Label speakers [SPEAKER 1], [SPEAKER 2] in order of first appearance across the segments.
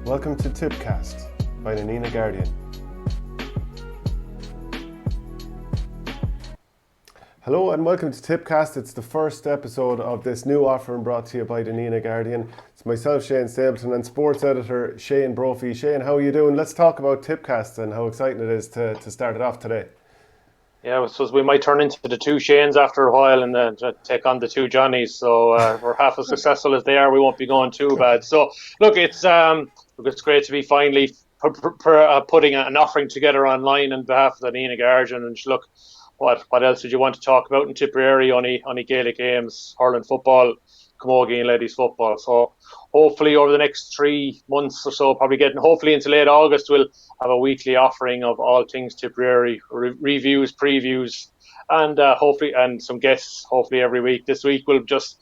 [SPEAKER 1] Welcome to TippCast by the Nina Guardian. Hello and welcome to TippCast. It's the first episode of this new offering brought to you by the Nina Guardian. It's myself, Shane Stapleton, and sports editor Shane Brophy. Shane, how are you doing? Let's talk about TippCast and how exciting it is to start it off today.
[SPEAKER 2] Yeah, I suppose we might turn into the two Shanes after a while and take on the two Johnnies. So we're half as successful as they are. We won't be going too bad. So look, it's great to be finally putting an offering together online on behalf of the Nina Guardian. And look, what else did you want to talk about in Tipperary? Only Gaelic games, hurling football, camogie and ladies football. So hopefully over the next 3 months or so, hopefully into late August, we'll have a weekly offering of all things Tipperary, reviews, previews, and hopefully some guests. Hopefully every week. This week we'll just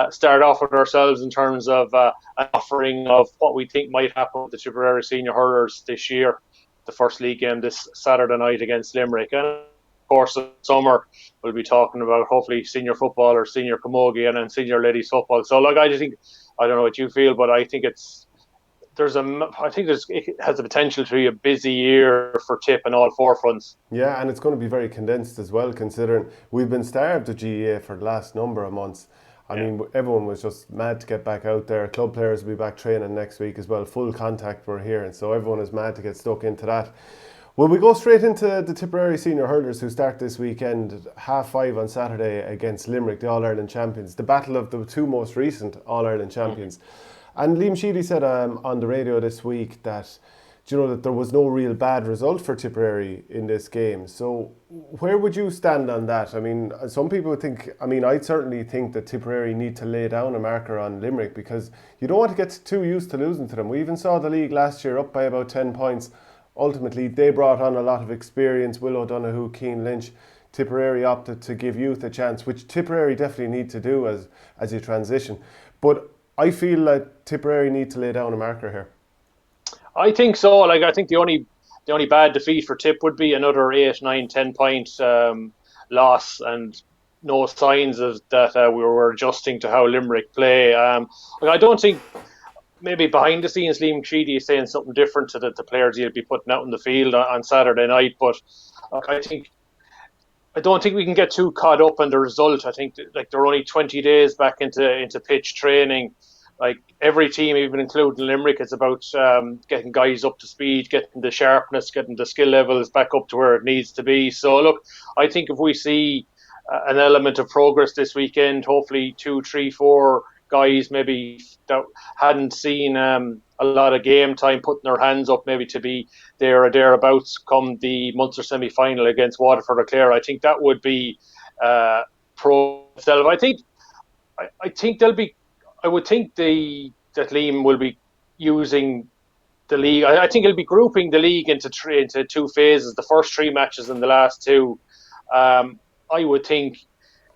[SPEAKER 2] start off with ourselves in terms of an offering of what we think might happen with the Tipperary senior hurlers this year. The first league game this Saturday night against Limerick, and of course, in summer, we'll be talking about hopefully senior football or senior camogie and then senior ladies football. So, I just think, I don't know what you feel, but I think it has the potential to be a busy year for Tip in all four fronts.
[SPEAKER 1] Yeah, and it's going to be very condensed as well, considering we've been starved of GAA for the last number of months. I mean, everyone was just mad to get back out there. Club players will be back training next week as well. Full contact we're hearing, so everyone is mad to get stuck into that. Well, we go straight into the Tipperary senior hurlers who start this weekend at 5:30 on Saturday against Limerick, the All-Ireland champions. The battle of the two most recent All-Ireland champions. And Liam Sheedy said on the radio this week that there was no real bad result for Tipperary in this game. So where would you stand on that? I mean, some people would think, I certainly think that Tipperary need to lay down a marker on Limerick because you don't want to get too used to losing to them. We even saw the league last year up by about 10 points. Ultimately, they brought on a lot of experience. Will O'Donoghue, Keane Lynch. Tipperary opted to give youth a chance, which Tipperary definitely need to do as you transition. But I feel like Tipperary need to lay down a marker here.
[SPEAKER 2] I think so. I think the only bad defeat for Tip would be another 8, 9, 10 point loss, and no signs of that we were adjusting to how Limerick play. I don't think. Maybe behind the scenes, Liam Sheedy is saying something different to the players he'll be putting out in the field on Saturday night. But I don't think we can get too caught up in the result. I think they're only 20 days back into pitch training. Like every team, even including Limerick, it's about getting guys up to speed, getting the sharpness, getting the skill levels back up to where it needs to be. So look, I think if we see an element of progress this weekend, hopefully 2, 3, 4 guys maybe that hadn't seen a lot of game time putting their hands up maybe to be there or thereabouts come the Munster semi-final against Waterford or Clare. I think that would be pro itself. I think they'll be. I would think that Liam will be using the league. I think he'll be grouping the league into two phases. The first 3 matches and the last 2. I would think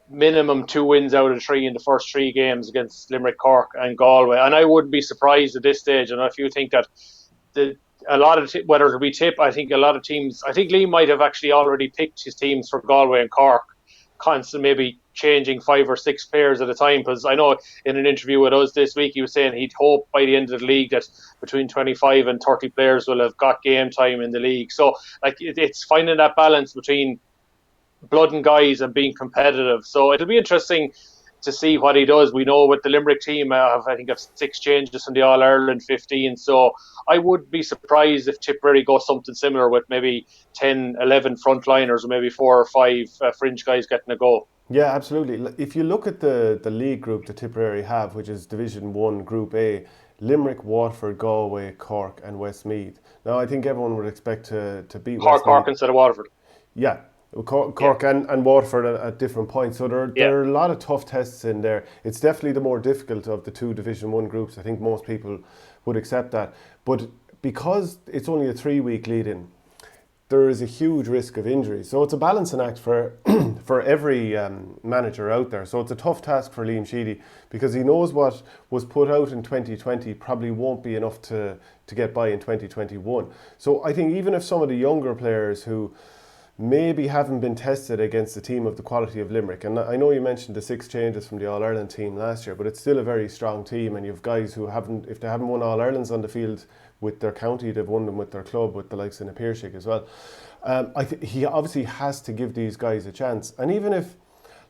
[SPEAKER 2] minimum 2 wins out of 3 in the first 3 games against Limerick, Cork and Galway. And I wouldn't be surprised at this stage. And if you think that a lot of whether it'll be Tip, I think a lot of teams, I think Lee might have actually already picked his teams for Galway and Cork, constantly maybe changing 5 or 6 players at a time. Because I know in an interview with us this week, he was saying he'd hope by the end of the league that between 25 and 30 players will have got game time in the league. So it's finding that balance between blood and guys and being competitive. So it'll be interesting to see what he does. We know with the Limerick team, I think of 6 changes from the All-Ireland 15. So I would be surprised if Tipperary goes something similar with maybe 10, 11 frontliners or maybe 4 or 5 fringe guys getting a go.
[SPEAKER 1] Yeah, absolutely. If you look at the league group that Tipperary have, which is Division 1, Group A, Limerick, Waterford, Galway, Cork and Westmeath. Now, I think everyone would expect to beat Westmeath.
[SPEAKER 2] Cork instead of Waterford.
[SPEAKER 1] Yeah. Cork and Waterford at different points. So there are a lot of tough tests in there. It's definitely the more difficult of the 2 Division 1 groups. I think most people would accept that. But because it's only a 3-week lead-in, there is a huge risk of injury. So it's a balancing act for every manager out there. So it's a tough task for Liam Sheedy because he knows what was put out in 2020 probably won't be enough to get by in 2021. So I think even if some of the younger players who maybe haven't been tested against a team of the quality of Limerick. And I know you mentioned the 6 changes from the All-Ireland team last year, but it's still a very strong team, and you've guys who haven't, if they haven't won All-Irelands on the field with their county, they've won them with their club, with the likes of Napiershik as well. He obviously has to give these guys a chance. And even if,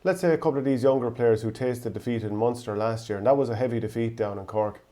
[SPEAKER 1] let's say, a couple of these younger players who tasted defeat in Munster last year, and that was a heavy defeat down in Cork,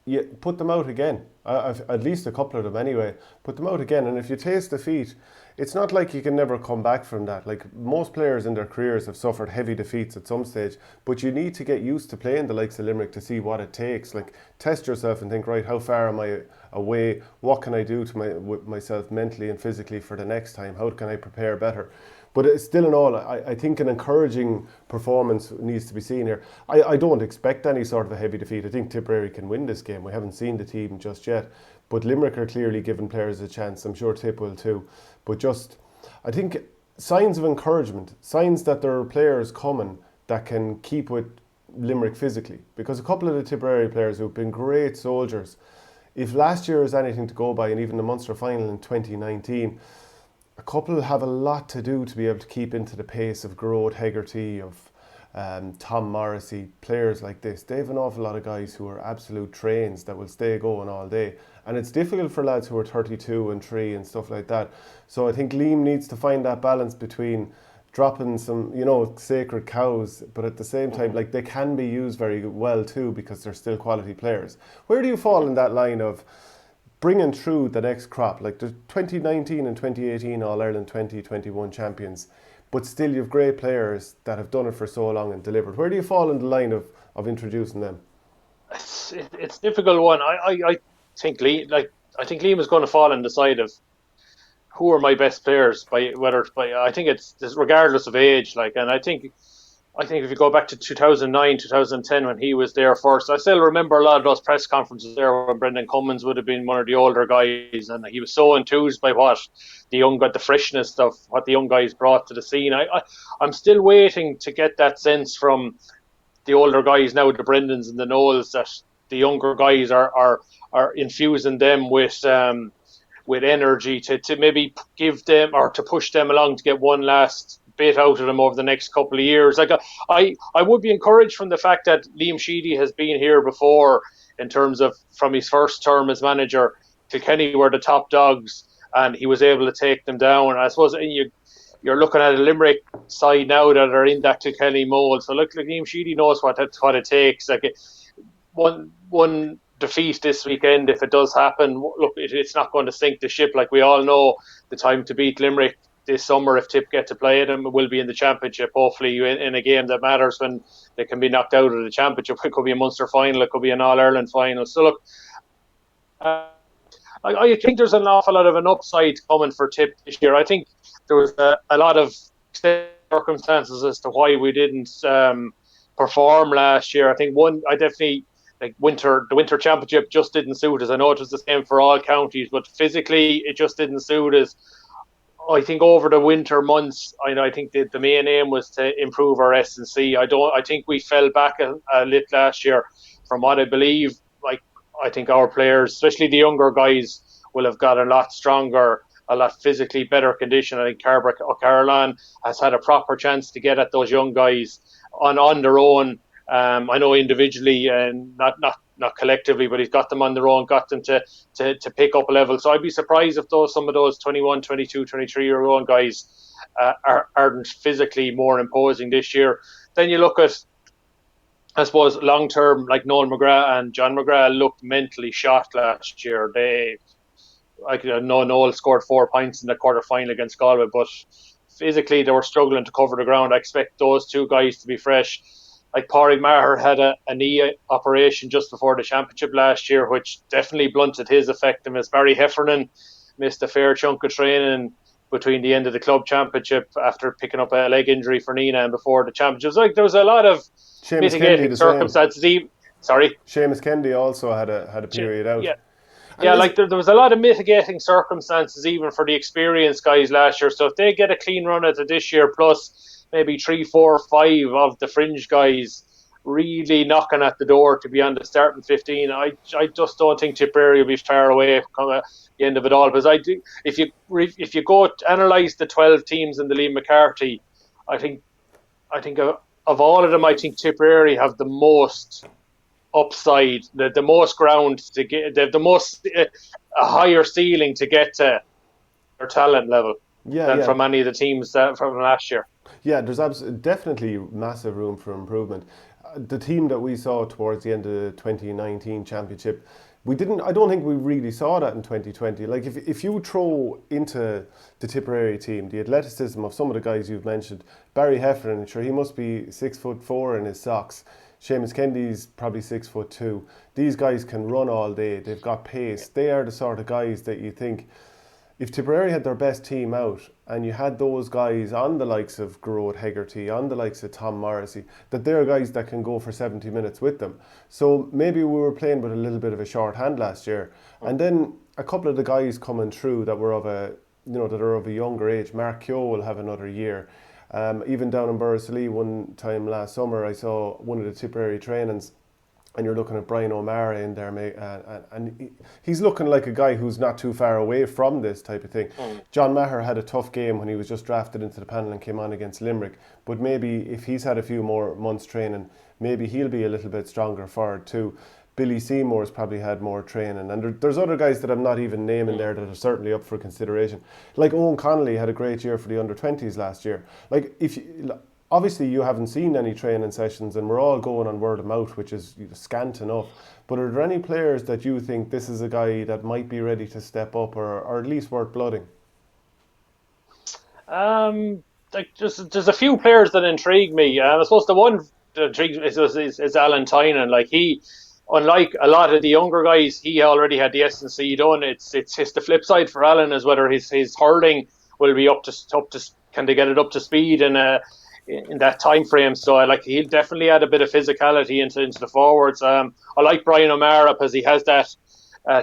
[SPEAKER 1] you put them out again. At least a couple of them anyway. Put them out again, and if you taste defeat, it's not like you can never come back from that. Like, most players in their careers have suffered heavy defeats at some stage, but you need to get used to playing the likes of Limerick to see what it takes. Like, test yourself and think, right, how far am I away? What can I do to myself mentally and physically for the next time? How can I prepare better? But it's still in all, I think an encouraging performance needs to be seen here. I don't expect any sort of a heavy defeat. I think Tipperary can win this game. We haven't seen the team just yet. But Limerick are clearly giving players a chance. I'm sure Tip will too. But just, I think, signs of encouragement, signs that there are players coming that can keep with Limerick physically. Because a couple of the Tipperary players who've been great soldiers, if last year is anything to go by, and even the Munster final in 2019, a couple have a lot to do to be able to keep into the pace of Gerard Hegarty, of Tom Morrissey, players like this. They have an awful lot of guys who are absolute trains that will stay going all day. And it's difficult for lads who are 32 and 3 and stuff like that. So I think Liam needs to find that balance between dropping some, sacred cows, but at the same time, like, they can be used very well too, because they're still quality players. Where do you fall in that line of bringing through the next crop, like the 2019 and 2018 All-Ireland 2021 champions, but still you've great players that have done it for so long and delivered? Where do you fall in the line of introducing them?
[SPEAKER 2] It's a difficult one. I think I think Liam is going to fall on the side of who are my best players by whether it's by I think it's regardless of age. Like, and I think if you go back to 2009, 2010 when he was there first, I still remember a lot of those press conferences there when Brendan Cummins would have been one of the older guys, and he was so enthused by what the freshness of what the young guys brought to the scene. I'm still waiting to get that sense from the older guys now, the Brendans and the Knowles, that the younger guys are infusing them with energy to maybe give them or to push them along to get one last bit out of them over the next couple of years. Like, I would be encouraged from the fact that Liam Sheedy has been here before, in terms of from his first term as manager. Kilkenny were the top dogs, and he was able to take them down. And I suppose you're looking at a Limerick side now that are in that Kilkenny mould. So look, like, Liam Sheedy knows what it takes. Like, one defeat this weekend, if it does happen, look, it's not going to sink the ship. Like, we all know the time to beat Limerick this summer, if Tip get to play them, will be in the championship, hopefully in a game that matters when they can be knocked out of the championship. It could be a Munster final, it could be an All-Ireland final. So look, I think there's an awful lot of an upside coming for Tip this year. I think there was a lot of circumstances as to why we didn't perform last year. I think I definitely, like, the winter championship just didn't suit us. I know it was the same for all counties, but physically it just didn't suit us. I think over the winter months, I think the main aim was to improve our S&C. I think we fell back a little last year. From what I believe, like, I think our players, especially the younger guys, will have got a lot stronger, a lot physically better condition. I think Carbrick O'Carolan has had a proper chance to get at those young guys on their own. I know individually and not collectively, but he's got them on their own, got them to pick up a level. So I'd be surprised if some of those 21, 22, 23-year-old guys aren't physically more imposing this year. Then you look at, I suppose, long term, like Noel McGrath and John McGrath looked mentally shot last year. I know Noel scored 4 points in the quarter final against Galway, but physically they were struggling to cover the ground. I expect those two guys to be fresh. Like, Pádraig Maher had a knee operation just before the championship last year, which definitely blunted his effectiveness. Barry Heffernan missed a fair chunk of training between the end of the club championship after picking up a leg injury for Nina and before the championship. Like, there was a lot of
[SPEAKER 1] Seamus
[SPEAKER 2] mitigating
[SPEAKER 1] Kennedy,
[SPEAKER 2] circumstances. Sorry?
[SPEAKER 1] Seamus Kennedy also had a period out.
[SPEAKER 2] Yeah. Yeah, like there was a lot of mitigating circumstances even for the experienced guys last year. So if they get a clean run at it this year, plus maybe 3, 4, 5 of the fringe guys, really knocking at the door to be on the starting 15. I just don't think Tipperary will be far away from the end of it all. Because if you go analyse the 12 teams in the Liam McCarthy, I think of all of them, I think Tipperary have the most upside, the most ground to get, the most a higher ceiling to get to their talent level
[SPEAKER 1] Yeah,
[SPEAKER 2] than
[SPEAKER 1] yeah.
[SPEAKER 2] from any of the teams from last year.
[SPEAKER 1] Yeah, there's definitely massive room for improvement. The team that we saw towards the end of the 2019 championship, we didn't. I don't think we really saw that in 2020. Like if you throw into the Tipperary team the athleticism of some of the guys you've mentioned, Barry Heffernan, sure he must be 6'4" in his socks. Seamus Kennedy's probably 6'2". These guys can run all day. They've got pace. They are the sort of guys that you think, if Tipperary had their best team out and you had those guys on the likes of Gerard Hegarty, on the likes of Tom Morrissey, that they're guys that can go for 70 minutes with them. So maybe we were playing with a little bit of a short hand last year. And then a couple of the guys coming through that were of a, that are of a younger age. Mark Keogh will have another year. Even down in Borrisoleigh one time last summer, I saw one of the Tipperary trainings, and you're looking at Brian O'Mara in there, and he's looking like a guy who's not too far away from this type of thing. John Maher had a tough game when he was just drafted into the panel and came on against Limerick, but maybe if he's had a few more months training, maybe he'll be a little bit stronger for it too. Billy Seymour's probably had more training, and there's other guys that I'm not even naming there that are certainly up for consideration. Like Owen Connolly had a great year for the under-20s last year. Like obviously you haven't seen any training sessions and we're all going on word of mouth, which is scant enough, but are there any players that you think this is a guy that might be ready to step up, or at least worth blooding?
[SPEAKER 2] Like there's a few players that intrigue me. I suppose the one that intrigues me is Alan Tynan. Like he, unlike a lot of the younger guys, he already had the S&C done. It's the flip side for Alan is whether his hurling will be up to can they get it up to speed in that time frame. So I like he'll definitely add a bit of physicality into the forwards. I like Brian O'Mara because he has that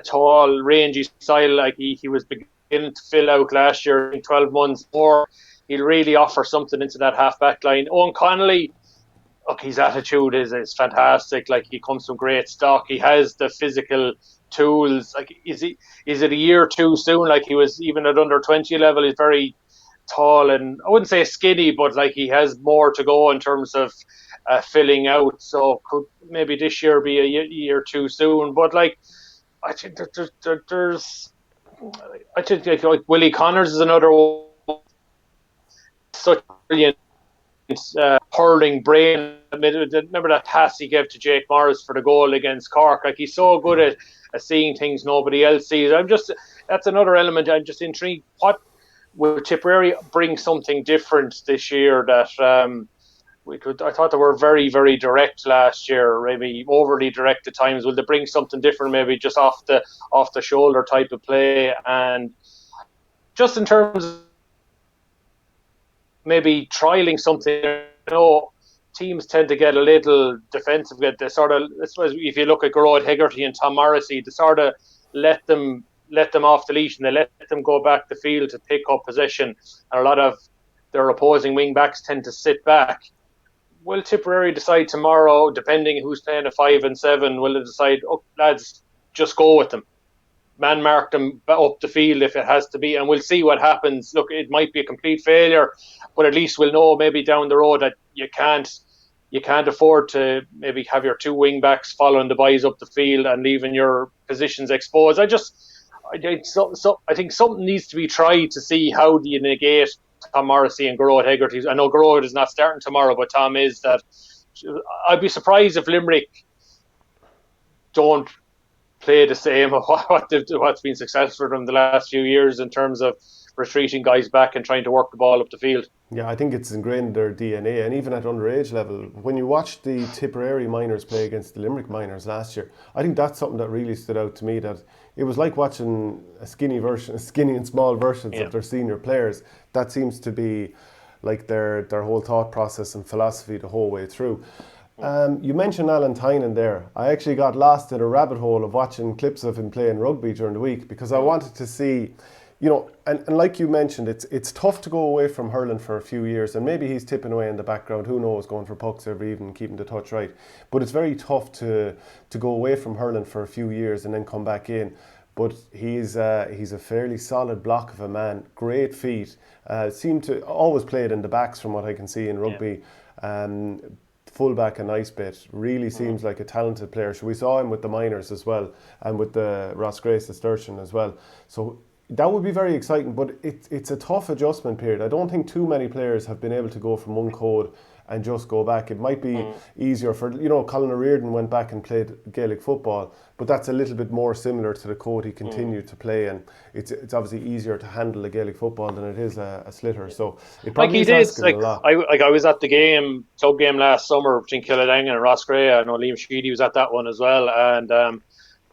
[SPEAKER 2] tall, rangy style. Like he was beginning to fill out last year in 12 months more. He'll really offer something into that half back line. Owen Connolly, look, his attitude is fantastic. Like he comes from great stock. He has the physical tools. Like is it a year too soon? Like he was even at under 20 level. He's very tall and I wouldn't say skinny, but like he has more to go in terms of filling out. So could maybe this year be a year too soon? But like I think there's I think like Willie Connors is another one, such brilliant hurling brain. Remember that pass he gave to Jake Morris for the goal against Cork? Like he's so good at seeing things nobody else sees. That's another element. I'm just intrigued. What will Tipperary bring something different this year that I thought they were very, very direct last year, maybe overly direct at times. Will they bring something different, maybe just off the shoulder type of play? And just in terms of maybe trialing something, teams tend to get a little defensive. They sort of, I suppose, if you look at Gerard Hegarty and Tom Morrissey, they sort of let them off the leash and they let them go back the field to pick up possession. And a lot of their opposing wing backs tend to sit back. Will Tipperary decide tomorrow, depending who's playing a 5 and 7, will they decide, oh, lads, just go with them? Man mark them up the field if it has to be, and we'll see what happens. Look, it might be a complete failure, but at least we'll know maybe down the road that you can't afford to maybe have your two wing backs following the boys up the field and leaving your positions exposed. I think something needs to be tried to see how do you negate Tom Morrissey and Gerard Hegarty. I know Gerard is not starting tomorrow, but Tom is. That I'd be surprised if Limerick don't play the same of what's been successful for them the last few years in terms of retreating guys back and trying to work the ball up the field.
[SPEAKER 1] Yeah, I think it's ingrained in their DNA, and even at underage level, when you watch the Tipperary minors play against the Limerick minors last year, I think that's something that really stood out to me, that it was like watching skinny and small versions of their senior players. That seems to be like their whole thought process and philosophy the whole way through. You mentioned Alan Tynan there. I actually got lost in a rabbit hole of watching clips of him playing rugby during the week because I wanted to see, and like you mentioned, it's tough to go away from hurling for a few years, and maybe he's tipping away in the background. Who knows, going for pucks every evening, keeping the touch right. But it's very tough to go away from hurling for a few years and then come back in. But he's a fairly solid block of a man. Great feet. Seemed to always played in the backs from what I can see in
[SPEAKER 2] Yeah.
[SPEAKER 1] rugby. Um, Fullback a nice bit. Really seems like a talented player. So we saw him with the minors as well, and with the Ross Grace, the Sturgeon as well. So that would be very exciting, but it's a tough adjustment period. I don't think too many players have been able to go from one code and just go back. It might be easier for, Colin O'Riordan went back and played Gaelic football, but that's a little bit more similar to the code he continued to play, and it's obviously easier to handle a Gaelic football than it is a slitter. So it
[SPEAKER 2] Like
[SPEAKER 1] probably
[SPEAKER 2] he
[SPEAKER 1] is
[SPEAKER 2] did,
[SPEAKER 1] asking a lot.
[SPEAKER 2] I was at the club game last summer between Killadangan and Roscrea. I know Liam Sheedy was at that one as well, and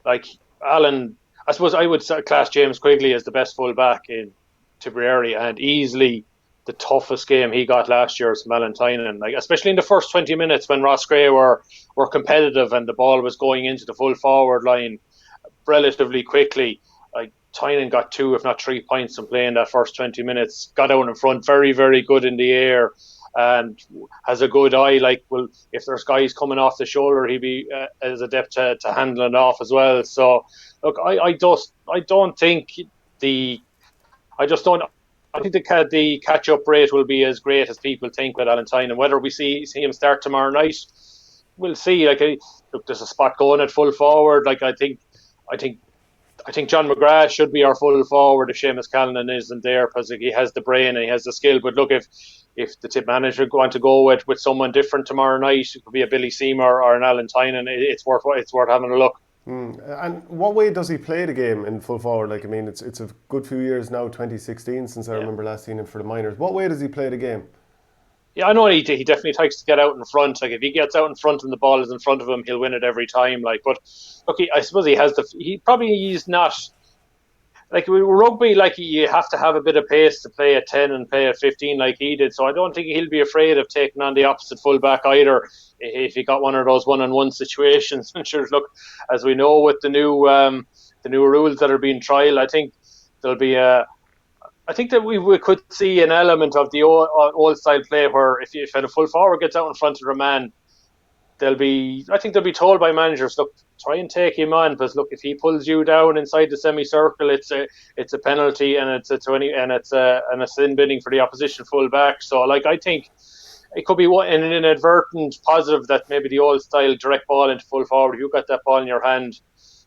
[SPEAKER 2] like Alan, I suppose I would class James Quigley as the best fullback in Tipperary, and easily the toughest game he got last year was Malentine, like especially in the first 20 minutes when Roscrea were competitive and the ball was going into the full forward line relatively quickly. Like Tynan got 2, if not 3 points from playing that first 20 minutes. Got out in front, very, very good in the air, and has a good eye. Like, well, if there's guys coming off the shoulder, he'd be as adept to handling off as well. So, look, I don't think the, I just don't. I think the catch up rate will be as great as people think with Valentine, and whether we see him start tomorrow night, we'll see. Like, look, there's a spot going at full forward. Like, I think I think John McGrath should be our full forward if Seamus Callanan isn't there, because he has the brain and he has the skill. But look, if the tip manager want to go with someone different tomorrow night, it could be a Billy Seymour or an Alan Tynan. It's worth having a look.
[SPEAKER 1] And what way does he play the game in full forward? Like, I mean, it's a good few years now, 2016, since I
[SPEAKER 2] Yeah.
[SPEAKER 1] remember last seeing him for the minors. What way does he play the game?
[SPEAKER 2] Yeah, I know he definitely likes to get out in front. Like if he gets out in front and the ball is in front of him, he'll win it every time. Like, but look, I suppose he probably is not like with rugby, like you have to have a bit of pace to play at 10 and play at 15 like he did. So I don't think he'll be afraid of taking on the opposite fullback either if he got one of those one-on-one situations. And sure, look, as we know with the new rules that are being trialed, I think there'll be a. I think that we could see an element of the old style play where if a full forward gets out in front of a man, I think they'll be told by managers, look, try and take him on, because look, if he pulls you down inside the semicircle, it's a penalty, and it's a 20, and it's a sin binning for the opposition full back. So like I think it could be an inadvertent positive that maybe the old style direct ball into full forward, you got that ball in your hand,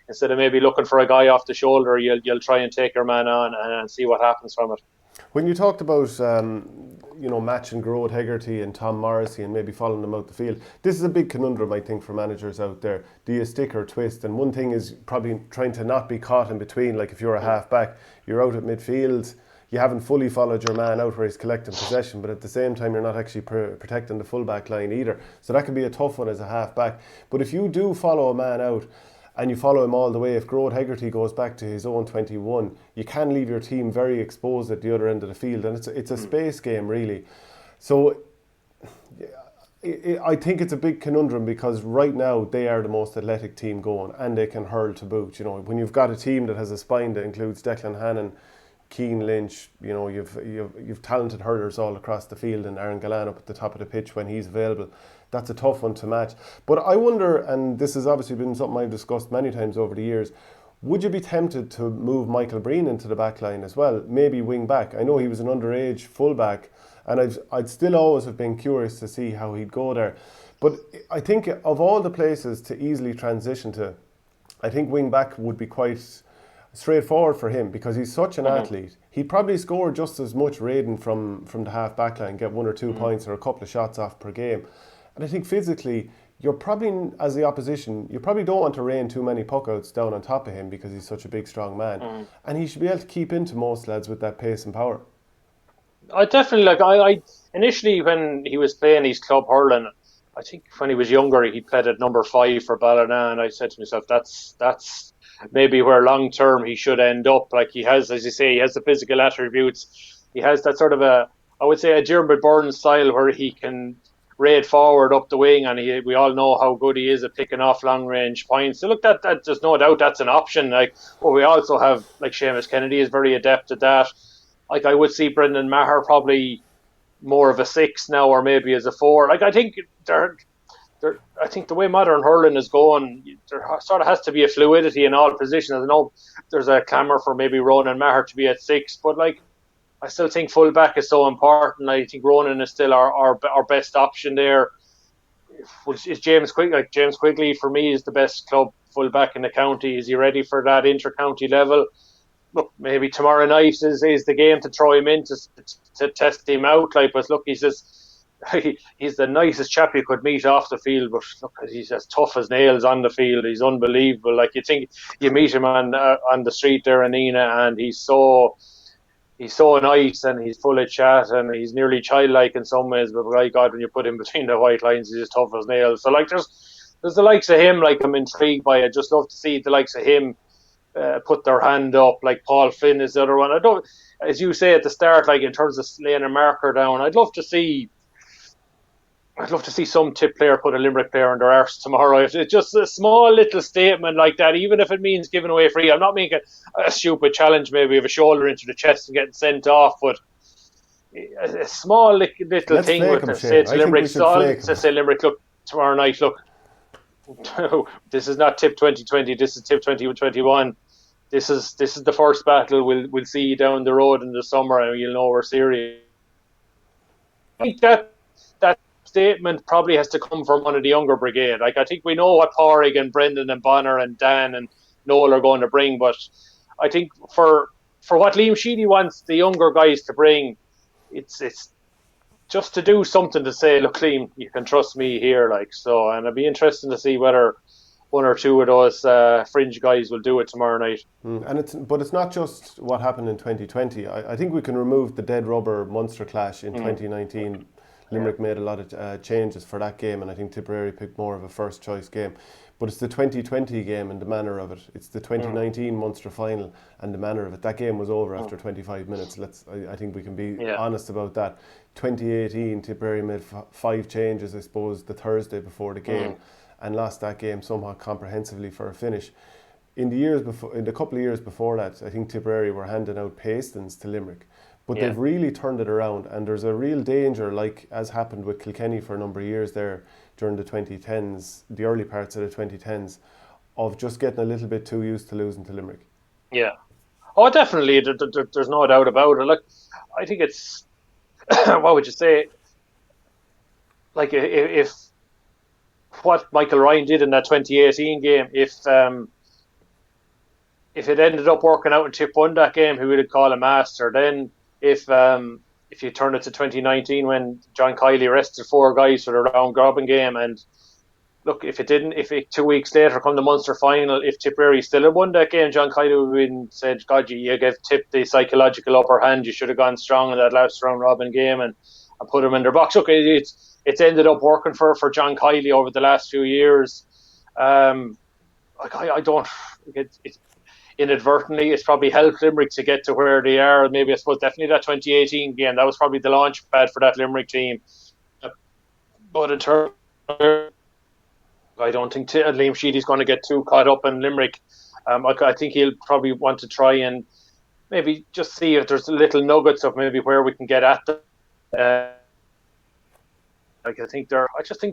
[SPEAKER 2] instead of maybe looking for a guy off the shoulder, you'll try and take your man on and see what happens from it.
[SPEAKER 1] When you talked about, matching Gerard Hegarty and Tom Morrissey and maybe following them out the field, this is a big conundrum, I think, for managers out there. Do you stick or twist? And one thing is probably trying to not be caught in between. Like if you're a half back, you're out at midfield, you haven't fully followed your man out where he's collecting possession, but at the same time you're not actually protecting the full back line either. So that can be a tough one as a half back. But if you do follow a man out and you follow him all the way, if Gerard Hegarty goes back to his own 21, you can leave your team very exposed at the other end of the field, and it's a space game really. So I think it's a big conundrum, because right now they are the most athletic team going, and they can hurl to boot. When you've got a team that has a spine that includes Declan Hannon, Keane Lynch, you've talented hurlers all across the field, and Aaron Gallan up at the top of the pitch when he's available. That's a tough one to match. But I wonder, and this has obviously been something I've discussed many times over the years, would you be tempted to move Michael Breen into the back line as well? Maybe wing back. I know he was an underage fullback, and I'd still always have been curious to see how he'd go there. But I think of all the places to easily transition to, I think wing back would be quite straightforward for him, because he's such an athlete. He'd probably score just as much raiding from the half back line, get 1 or 2 points or a couple of shots off per game. And I think physically, you're probably, as the opposition, you probably don't want to rain too many puckouts down on top of him, because he's such a big, strong man. And he should be able to keep into most lads with that pace and power.
[SPEAKER 2] I definitely I initially when he was playing his club hurling, I think when he was younger he played at number 5 for Ballina, and I said to myself that's maybe where long term he should end up. Like he has, as you say, he has the physical attributes. He has that sort of I would say a Jeremy Byrne style where he can Raid forward up the wing, and we all know how good he is at picking off long range points. So look, that there's no doubt that's an option. Like, but we also have like Seamus Kennedy is very adept at that. Like I would see Brendan Maher probably more of a 6 now, or maybe as a 4. Like I think I think the way modern hurling is going, there sort of has to be a fluidity in all positions. I know there's a clamour for maybe Ronan Maher to be at 6, but like I still think fullback is so important. I think Ronan is still our best option there. Is James Quigley? Like James Quigley for me is the best club fullback in the county. Is he ready for that inter-county level? Look, maybe tomorrow night is the game to throw him in to test him out. Like, but look, he's the nicest chap you could meet off the field, but look, he's as tough as nails on the field. He's unbelievable. Like you think you meet him on the street there in Enna, and he's so nice and he's full of chat and he's nearly childlike in some ways. But my God, when you put him between the white lines, he's as tough as nails. So like, there's the likes of him. Like I'm intrigued by. I just love to see the likes of him put their hand up. Like Paul Finn is the other one. I don't, as you say at the start, like in terms of laying a marker down, I'd love to see some Tip player put a Limerick player on their arse tomorrow. If it's just a small little statement like that, even if it means giving away free. I'm not making a stupid challenge, maybe of a shoulder into the chest and getting sent off, but a small little thing with to say to Limerick, to say Limerick, look, tomorrow night, look, this is not Tip 2020, this is Tip 2021. This is the first battle. We'll see you down the road in the summer, and you'll know we're serious. I think that statement probably has to come from one of the younger brigade. Like I think we know what Pádraig and Brendan and Bonner and Dan and Noel are going to bring, but I think for what Liam Sheedy wants the younger guys to bring, it's just to do something to say, look, Liam, you can trust me here. Like so, and it'd be interesting to see whether one or two of those fringe guys will do it tomorrow night.
[SPEAKER 1] And it's not just what happened in 2020. I think we can remove the dead rubber Munster clash in 2019. Limerick made a lot of changes for that game, and I think Tipperary picked more of a first choice game. But it's the 2020 game and the manner of it. It's the 2019 Munster final and the manner of it. That game was over after 25 minutes. I think we can be honest about that. 2018, Tipperary made 5 changes, I suppose, the Thursday before the game, and lost that game somewhat comprehensively for a finish. In the couple of years before that, I think Tipperary were handing out pastings to Limerick. But they've really turned it around, and there's a real danger, like as happened with Kilkenny for a number of years there during the 2010s, the early parts of the 2010s, of just getting a little bit too used to losing to Limerick.
[SPEAKER 2] Yeah. Oh, definitely. There's no doubt about it. Like, I think it's, what would you say? Like, if what Michael Ryan did in that 2018 game, if it ended up working out and Tip won that game, he would have called a master. Then if you turn it to 2019 when John Kiley arrested 4 guys for the round robin game, and look, if 2 weeks later come the Munster final, if Tipperary still had won that game, John Kiley would have been said, God, you gave Tip the psychological upper hand, you should have gone strong in that last round robin game and put them in their box. Look, it's ended up working for John Kiley over the last few years. I don't. Inadvertently, it's probably helped Limerick to get to where they are. Maybe I suppose definitely that 2018 game, that was probably the launch pad for that Limerick team. But in terms, I don't think Liam Sheedy's going to get too caught up in Limerick. I think he'll probably want to try and maybe just see if there's little nuggets of maybe where we can get at them. I just think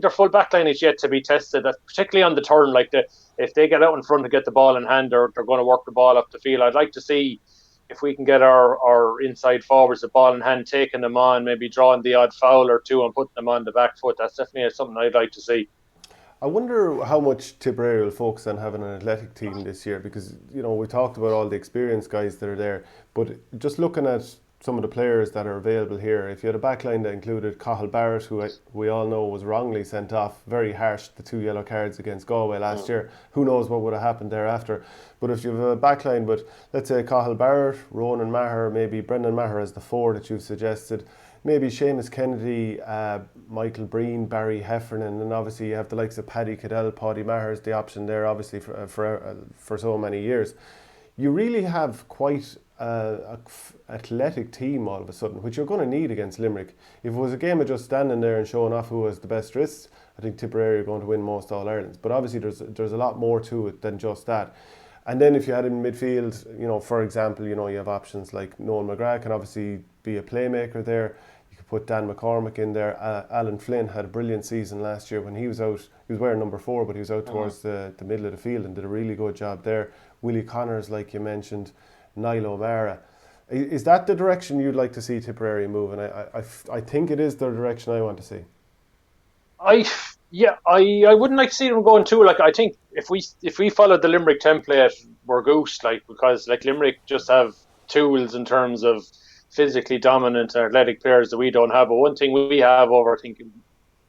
[SPEAKER 2] their full back line is yet to be tested, particularly on the turn. Like if they get out in front to get the ball in hand, they're going to work the ball up the field. I'd like to see if we can get our inside forwards the ball in hand, taking them on, maybe drawing the odd foul or two and putting them on the back foot. That's definitely something I'd like to see.
[SPEAKER 1] I wonder how much Tipperary will focus on having an athletic team this year, because we talked about all the experienced guys that are there, but just looking at some of the players that are available here, if you had a backline that included Cathal Barrett, who we all know was wrongly sent off, very harsh, the 2 yellow cards against Galway last year, who knows what would have happened thereafter. But if you have a backline with, let's say, Cathal Barrett, Ronan Maher, maybe Brendan Maher as the 4 that you've suggested, maybe Seamus Kennedy, Michael Breen, Barry Heffernan, and obviously you have the likes of Paddy Cadell, Paddy Maher is the option there, obviously for so many years. You really have quite athletic team all of a sudden, which you're going to need against Limerick. If it was a game of just standing there and showing off who has the best wrists, I think Tipperary are going to win most All-Irelands. But obviously there's a lot more to it than just that. And then if you had in midfield, for example, you have options like Noel McGrath can obviously be a playmaker there. You could put Dan McCormick in there. Alan Flynn had a brilliant season last year when he was out. He was wearing number 4, but he was out towards the middle of the field and did a really good job there. Willie Connors, like you mentioned, Niall O'Mara. Is that the direction you'd like to see Tipperary move? And I think it is the direction I want to see.
[SPEAKER 2] I wouldn't like to see them going too. Like I think if we followed the Limerick template, we're goosed. Like because like Limerick just have tools in terms of physically dominant and athletic players that we don't have. But one thing we have over, I think,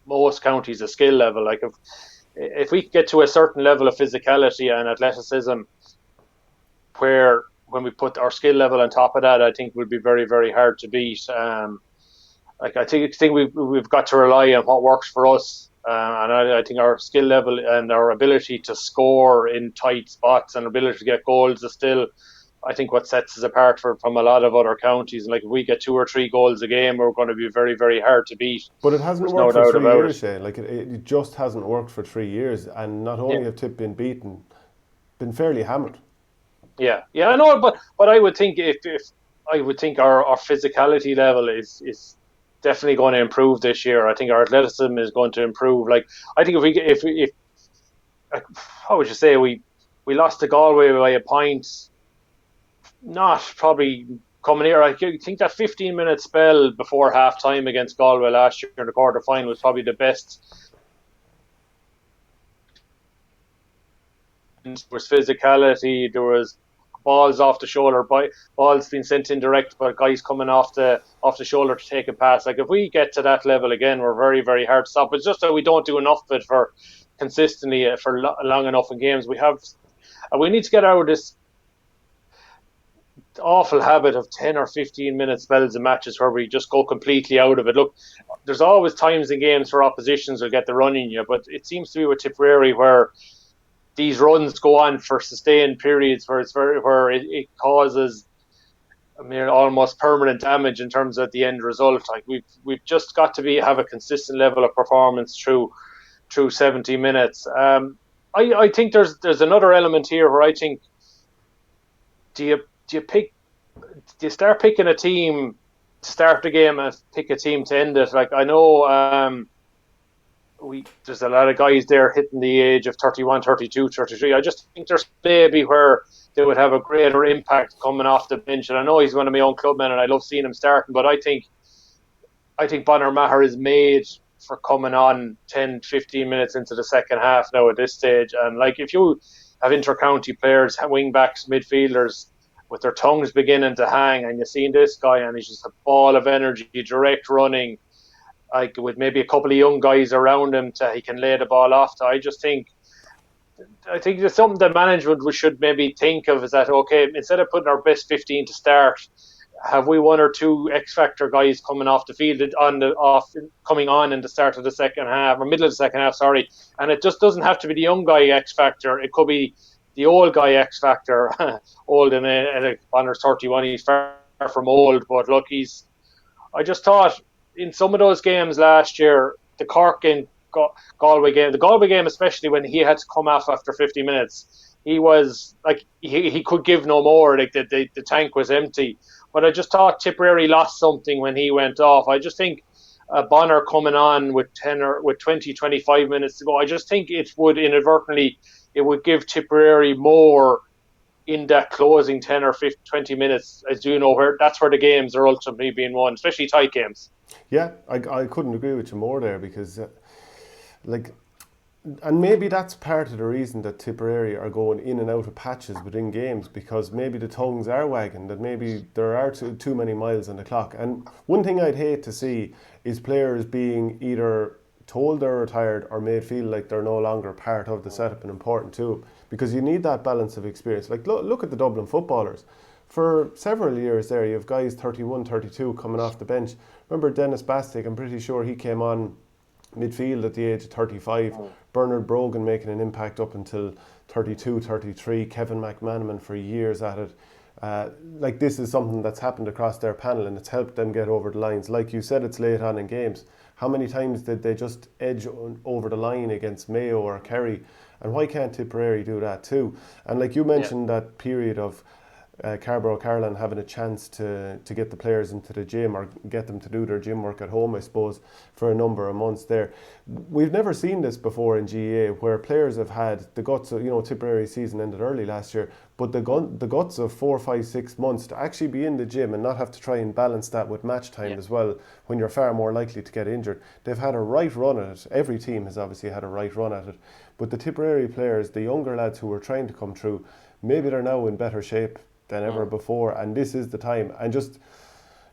[SPEAKER 2] most counties, is skill level. Like if we get to a certain level of physicality and athleticism, where when we put our skill level on top of that, I think would be very, very hard to beat. Like I think we've got to rely on what works for us, and I think our skill level and our ability to score in tight spots and ability to get goals is still, I think, what sets us apart from a lot of other counties. And like if we get 2 or 3 goals a game, we're going to be very, very hard to beat.
[SPEAKER 1] But it hasn't
[SPEAKER 2] There's
[SPEAKER 1] worked
[SPEAKER 2] no
[SPEAKER 1] for
[SPEAKER 2] doubt
[SPEAKER 1] 3
[SPEAKER 2] about
[SPEAKER 1] years,
[SPEAKER 2] it.
[SPEAKER 1] Shane. Like it just hasn't worked for 3 years, and not only have Tip been beaten, been fairly hammered.
[SPEAKER 2] Yeah, I know, but I would think if I would think our physicality level is definitely going to improve this year. I think our athleticism is going to improve. Like I think if like, how would you say we lost to Galway by a point, not probably coming here. I think that 15-minute spell before half time against Galway last year in the quarter final was probably the best. There was physicality, there was balls off the shoulder, balls being sent in direct, but guys coming off the shoulder to take a pass. Like if we get to that level again, we're very, very hard to stop. It's just that we don't do enough of it for consistently for long enough in games. We need to get out of this awful habit of 10 or 15 minute spells in matches where we just go completely out of it. Look, there's always times in games where oppositions will get the run in you, but it seems to be with Tipperary where these runs go on for sustained periods where it causes, I mean, almost permanent damage in terms of the end result. Like we've just got to have a consistent level of performance through 70 minutes. I think there's another element here where I think do you start picking a team to start the game and pick a team to end it? Like I know there's a lot of guys there hitting the age of 31, 32, 33. I just think there's maybe where they would have a greater impact coming off the bench. And I know he's one of my own clubmen and I love seeing him starting, but I think Bonner Maher is made for coming on 10, 15 minutes into the second half now at this stage. And like if you have inter-county players, wing backs, midfielders, with their tongues beginning to hang, and you've seen this guy and he's just a ball of energy, direct running, like with maybe a couple of young guys around him he can lay the ball off to. I think there's something that management we should maybe think of, is that okay, instead of putting our best 15 to start, have we 1 or 2 X factor guys coming off the field coming on in the start of the second half or middle of the second half, sorry. And it just doesn't have to be the young guy X factor, it could be the old guy X factor. Old and Bonner's 31, he's far from old, but look, I just thought in some of those games last year, the Cork and Galway game especially, when he had to come off after 50 minutes, he was like he could give no more. Like the tank was empty. But I just thought Tipperary lost something when he went off. I just think Bonner coming on with 20, 25 minutes to go, I just think it would give Tipperary more in that closing 10 or 15, 20 minutes, as you know, that's where the games are ultimately being won, especially tight games.
[SPEAKER 1] Yeah, I couldn't agree with you more there, because and maybe that's part of the reason that Tipperary are going in and out of patches within games, because maybe the tongues are wagging, that maybe there are too many miles on the clock. And one thing I'd hate to see is players being either told they're retired or made feel like they're no longer part of the setup and important too, because you need that balance of experience. Like look at the Dublin footballers. For several years there, you have guys 31, 32 coming off the bench. Remember Dennis Bastick, I'm pretty sure he came on midfield at the age of 35. Bernard Brogan making an impact up until 32, 33. Kevin McManaman for years at it. like this is something that's happened across their panel and it's helped them get over the lines. Like you said, it's late on in games. How many times did they just edge over the line against Mayo or Kerry? And why can't Tipperary do that too? And like you
[SPEAKER 2] Yeah,
[SPEAKER 1] mentioned, that period of Carborough Carolan having a chance to get the players into the gym or get them to do their gym work at home, I suppose, for a number of months there. We've never seen this before in GAA where players have had the guts of, Tipperary season ended early last year, but the guts of 4, 5, 6 months to actually be in the gym and not have to try and balance that with match time
[SPEAKER 2] yeah,
[SPEAKER 1] as well when you're far more likely to get injured. They've had a right run at it. Every team has obviously had a right run at it. But the Tipperary players, the younger lads who were trying to come through, maybe they're now in better shape than ever before, and this is the time. And just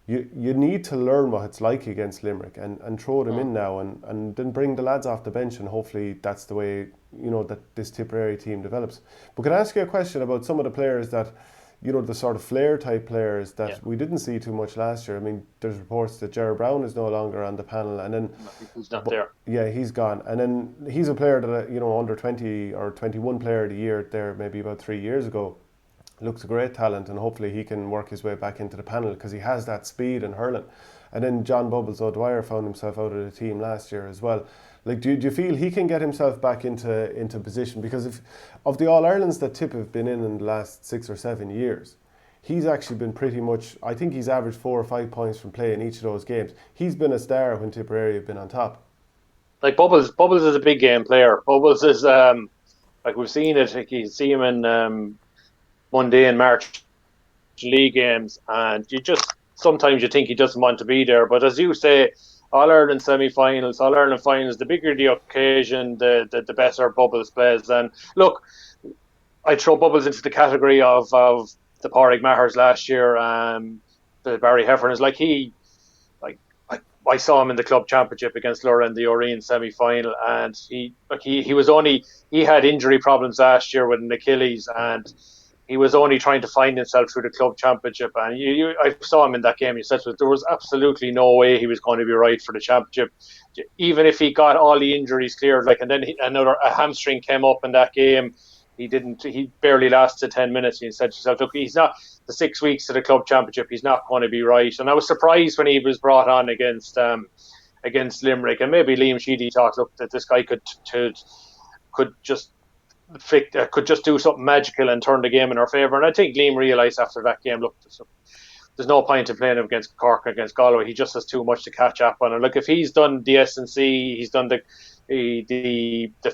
[SPEAKER 1] you need to learn what it's like against Limerick and throw them in now and then bring the lads off the bench, and hopefully that's the way that this Tipperary team develops. But can I ask you a question about some of the players that the sort of flair type players
[SPEAKER 2] yeah.
[SPEAKER 1] that we didn't see too much last year? I mean, there's reports that Jared Brown is no longer on the panel, and then
[SPEAKER 2] No, he's not there.
[SPEAKER 1] yeah, he's gone. And then he's a player that under 20 or 21 player of the year there maybe about 3 years ago. Looks a great talent, and hopefully he can work his way back into the panel because he has that speed and hurling. And then John Bubbles O'Dwyer found himself out of the team last year as well. Like, do you feel he can get himself back into position? Because if of the All Irelands that Tip have been in the last 6 or 7 years, he's actually been pretty much. I think he's averaged 4 or 5 points from play in each of those games. He's been a star when Tipperary have been on top.
[SPEAKER 2] Like Bubbles is a big game player. Bubbles is like we've seen it. Like you see him in Monday and March league games, and you just sometimes you think he doesn't want to be there. But as you say, All Ireland semi-finals, All Ireland finals, the bigger the occasion, the better Bubbles plays. And look, I throw Bubbles into the category of the Pádraig Mahers last year, the Barry Hefferners. Like I saw him in the club championship against Laura in the Oreen semi final, and he was only he had injury problems last year with an Achilles, and he was only trying to find himself through the club championship. And I saw him in that game. He said there was absolutely no way he was going to be right for the championship, even if he got all the injuries cleared. Like, and then a hamstring came up in that game. He didn't. He barely lasted 10 minutes. He said to himself, "Look, he's not the 6 weeks to the club championship. He's not going to be right." And I was surprised when he was brought on against Limerick, and maybe Liam Sheedy thought, "Look, that this guy could just could just do something magical and turn the game in our favour." And I think Liam realised after that game, look, there's no point in playing him against Cork or against Galway. He just has too much to catch up on. And look, if he's done the S&C, he's done the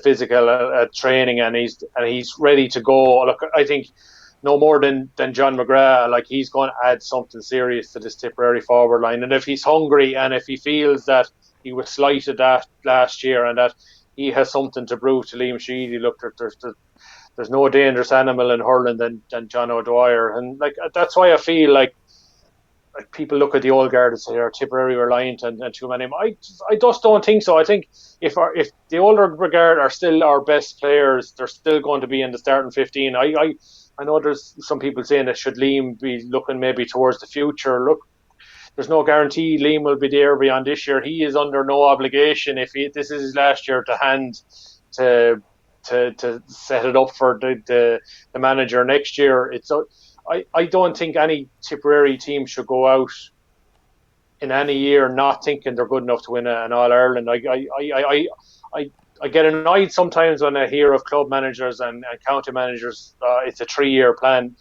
[SPEAKER 2] physical training, and he's ready to go. Look, I think no more than John McGrath, like he's going to add something serious to this Tipperary forward line. And if he's hungry and if he feels that he was slighted that last year and that he has something to prove to Liam Sheedy, look, there's no dangerous animal in hurling than John O'Dwyer. And like that's why I feel like people look at the old guard and say, "Are Tipperary reliant and too many?" I just don't think so. I think if the older guard are still our best players, they're still going to be in the starting 15. I know there's some people saying that should Liam be looking maybe towards the future. Look, there's no guarantee Liam will be there beyond this year. He is under no obligation if this is his last year to hand to set it up for the manager next year. I don't think any Tipperary team should go out in any year not thinking they're good enough to win an All Ireland. I get annoyed sometimes when I hear of club managers and county managers. It's a 3 year plan.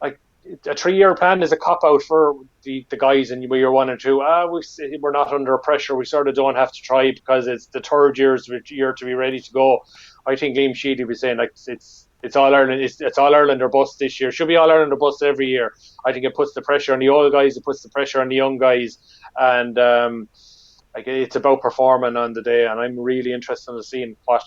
[SPEAKER 2] Like a 3 year plan is a cop out for the guys in year 1 and 2. We're not under pressure. We sort of don't have to try because it's the third year to be ready to go. I think Liam Sheedy was saying like it's All Ireland. It's All Ireland or bust this year. Should be All Ireland or bust every year. I think it puts the pressure on the old guys. It puts the pressure on the young guys, and like it's about performing on the day. And I'm really interested in seeing what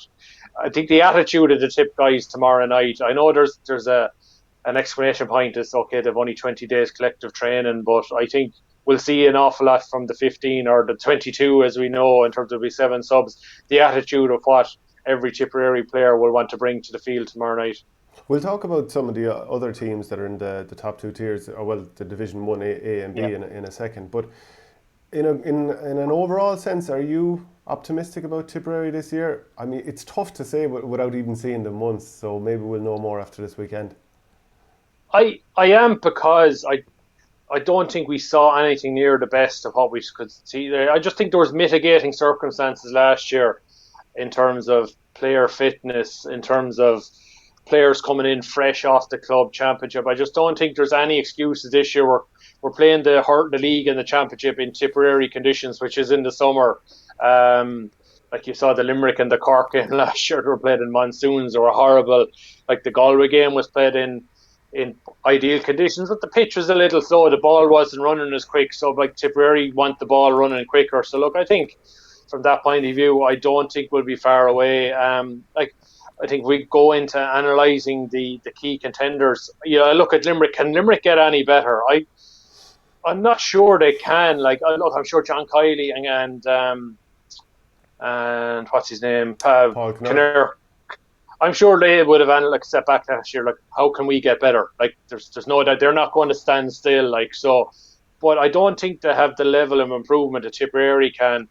[SPEAKER 2] I think the attitude of the Tip guys tomorrow night. I know there's an exclamation point. Is okay. They've only 20 days collective training, but I think we'll see an awful lot from the 15 or the 22, as we know, in terms of the 7 subs. The attitude of what every Tipperary player will want to bring to the field tomorrow night.
[SPEAKER 1] We'll talk about some of the other teams that are in the top 2 tiers, or well, the Division 1 A and B
[SPEAKER 2] Yeah.
[SPEAKER 1] in a second. But in an overall sense, are you optimistic about Tipperary this year? I mean, it's tough to say without even seeing them once, so maybe we'll know more after this weekend.
[SPEAKER 2] I am, because I don't think we saw anything near the best of what we could see there. I just think there was mitigating circumstances last year in terms of player fitness, in terms of players coming in fresh off the club championship. I just don't think there's any excuses this year. We're playing the league and the championship in Tipperary conditions, which is in the summer. Um, like you saw the Limerick and the Cork game last year, they were played in monsoons. They were horrible. Like the Galway game was played in ideal conditions, but the pitch was a little slow. The ball wasn't running as quick, so like Tipperary want the ball running quicker. So look, I think from that point of view, I don't think we'll be far away. I think we go into analysing the key contenders. I look at Limerick. Can Limerick get any better? I'm not sure they can. Like, look, I'm sure John Kiley and what's his name,
[SPEAKER 1] Paul Kinner.
[SPEAKER 2] Kinnear. I'm sure they would have like set back last year. Like, how can we get better? Like, there's no doubt they're not going to stand still. Like, so, but I don't think they have the level of improvement that Tipperary can.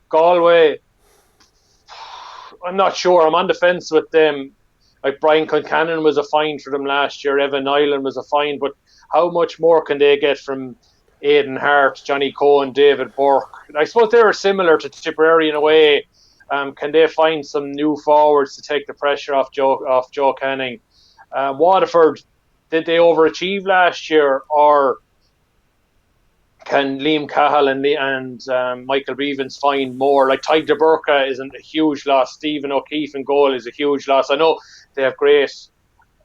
[SPEAKER 2] Galway, I'm not sure. I'm on the fence with them. Like Brian Concannon was a find for them last year. Evan Nyland was a find, but how much more can they get from Aidan Hart, Johnny Cohen, David Burke? I suppose they were similar to Tipperary in a way. Can they find some new forwards to take the pressure off Joe Canning? Waterford, did they overachieve last year, or can Liam Cahill and Michael Beavens find more? Like Ty DeBurka isn't a huge loss. Stephen O'Keefe in goal is a huge loss. I know they have great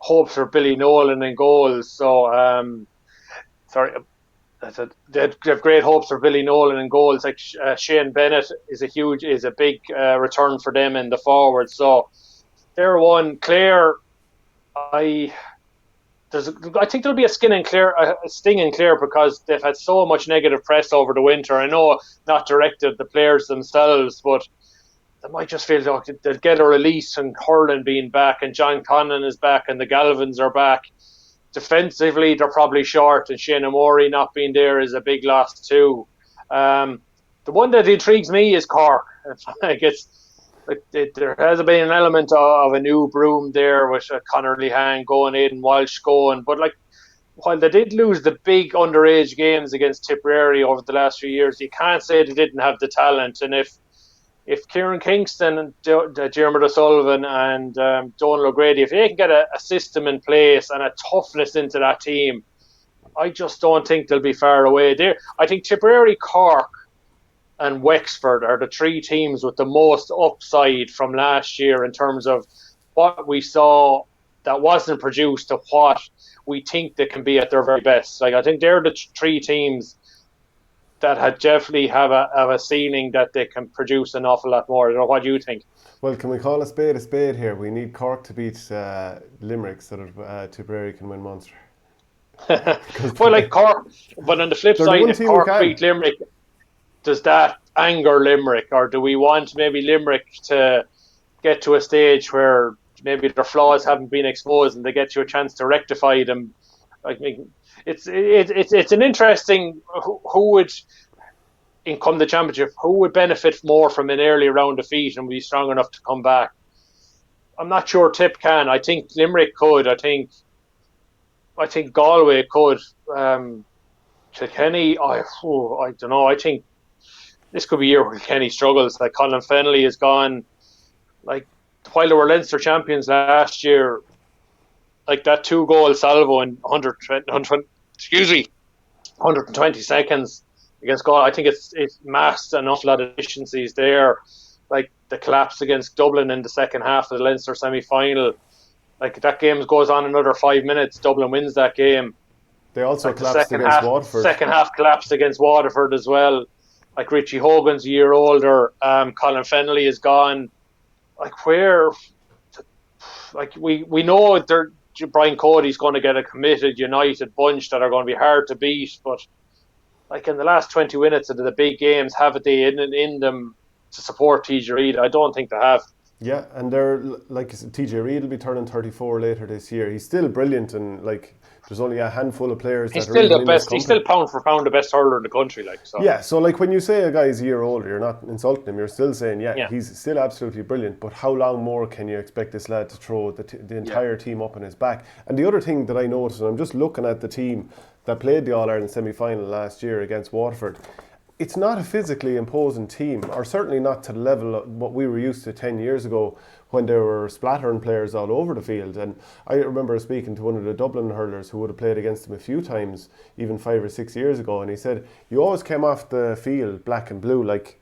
[SPEAKER 2] hopes for Billy Nolan in goals. So, sorry, they have great hopes for Billy Nolan in goals. Like Shane Bennett is a big return for them in the forward. So they're one. Clare, I I think there'll be a sting in Clare because they've had so much negative press over the winter. I know not directed at the players themselves, but they might just feel like they'll get a release and Hurling being back and John Connon is back and the Galvins are back. Defensively, they're probably short, and Shane O'Morey not being there is a big loss too. The one that intrigues me is Cork. Like there has been an element of a new broom there with Conor Lehan going, Aidan Walsh going, but like while they did lose the big underage games against Tipperary over the last few years, you can't say they didn't have the talent. And if Kieran Kingston and Diarmuid O'Sullivan and Donal O'Grady, if they can get a system in place and a toughness into that team, I just don't think they'll be far away. I think Tipperary, Cork, and Wexford are the three teams with the most upside from last year in terms of what we saw that wasn't produced to what we think they can be at their very best. Like I think they're the three teams that definitely have a ceiling that they can produce an awful lot more. I don't know, what do you think?
[SPEAKER 1] Well, can we call a spade here? We need Cork to beat Limerick so that Tipperary can win Munster.
[SPEAKER 2] Well, like Cork, but on the flip side, if Cork beat Limerick, does that anger Limerick, or do we want maybe Limerick to get to a stage where maybe their flaws haven't been exposed and they get you a chance to rectify them? I mean, it's an interesting who would come the championship, who would benefit more from an early round defeat and be strong enough to come back. I'm not sure Tip can. I think Limerick could. I think Galway could. Kilkenny, I don't know. I think this could be a year where Kenny struggles. Like Colin Fennelly is gone. Like while they were Leinster champions last year, like that 2-goal salvo in 120 seconds against Galway, I think it's masked an awful lot of deficiencies there. Like the collapse against Dublin in the second half of the Leinster semi-final. Like that game goes on another 5 minutes. Dublin wins that game.
[SPEAKER 1] They also collapsed against Waterford.
[SPEAKER 2] Second half collapsed against Waterford as well. Like Richie Hogan's a year older. Colin Fennelly is gone. Like where? Like we know Brian Cody's going to get a committed, united bunch that are going to be hard to beat. But like in the last 20 minutes of the big games, have they in them to support TJ Reid? I don't think they have.
[SPEAKER 1] Yeah, and they're like TJ Reid will be turning 34 later this year. He's still brilliant, and like there's only a handful of players
[SPEAKER 2] He's
[SPEAKER 1] that are
[SPEAKER 2] still
[SPEAKER 1] even
[SPEAKER 2] the
[SPEAKER 1] in his
[SPEAKER 2] best. He's
[SPEAKER 1] company.
[SPEAKER 2] still pound for pound the best hurler in the country. Like so,
[SPEAKER 1] Yeah, so like when you say a guy's a year older, you're not insulting him. You're still saying, yeah,
[SPEAKER 2] yeah,
[SPEAKER 1] he's still absolutely brilliant. But how long more can you expect this lad to throw the
[SPEAKER 2] yeah,
[SPEAKER 1] entire team up on his back? And the other thing that I noticed, and I'm just looking at the team that played the All Ireland semi final last year against Waterford, it's not a physically imposing team, or certainly not to the level of what we were used to 10 years ago when there were splattering players all over the field. And I remember speaking to one of the Dublin hurlers who would have played against them a few times, even 5 or 6 years ago, and he said, you always came off the field black and blue, like,